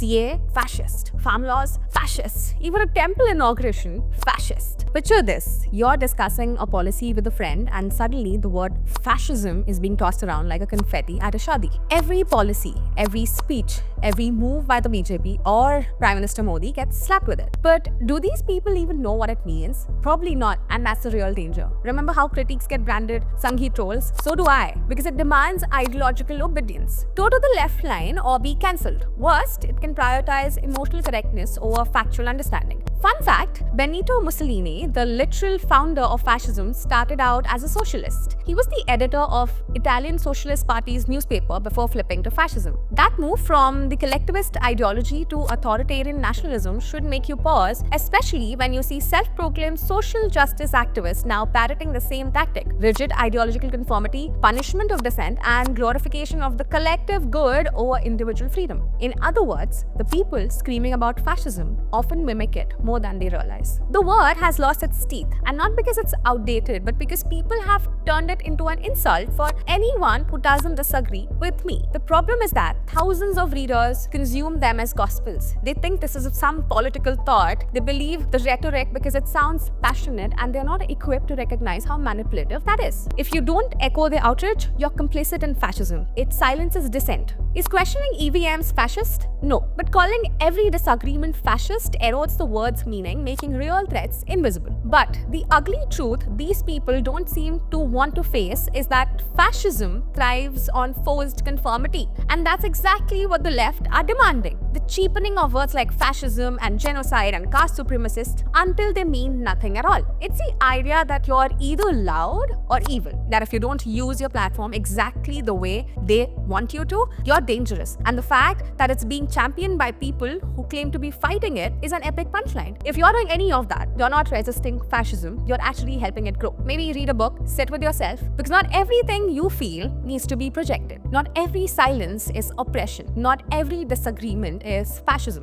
CA, fascist. Farm laws, fascist. Even a temple inauguration, fascist. Picture this, you're discussing a policy with a friend and suddenly the word fascism is being tossed around like a confetti at a shadi. Every policy, every speech, every move by the BJP or Prime Minister Modi gets slapped with it. But do these people even know what it means? Probably not, and that's the real danger. Remember how critiques get branded Sanghi trolls? So do I, because it demands ideological obedience. Toe to the left line or be cancelled. Worst, it can prioritize emotional correctness over factual understanding. Fun fact, Benito Mussolini, the literal founder of fascism, started out as a socialist. He was the editor of Italian Socialist Party's newspaper before flipping to fascism. That move from the collectivist ideology to authoritarian nationalism should make you pause, especially when you see self-proclaimed social justice activists now parroting the same tactic. Rigid ideological conformity, punishment of dissent, and glorification of the collective good over individual freedom. In other words, the people screaming about fascism often mimic it more than they realize. The word has lost its teeth, and not because it's outdated, but because people have turned it into an insult for anyone who doesn't disagree with me. The problem is that thousands of readers consume them as gospels. They think this is some political thought. They believe the rhetoric because it sounds passionate, and they're not equipped to recognize how manipulative that is. If you don't echo the outrage, you're complicit in fascism. It silences dissent. Is questioning EVMs fascist? No. But calling every disagreement fascist erodes the word's meaning, making real threats invisible. But the ugly truth these people don't seem to want to face is that fascism thrives on forced conformity. And that's exactly what the left are demanding. The cheapening of words like fascism and genocide and caste supremacist until they mean nothing at all. It's the idea that you're either loud or evil. That if you don't use your platform exactly the way they want you to, you're dangerous. And the fact that it's being championed by people who claim to be fighting it is an epic punchline. If you're doing any of that, you're not resisting fascism, you're actually helping it grow. Maybe read a book, sit with yourself, because not everything you feel needs to be projected. Not every silence is oppression. Not every disagreement is fascism.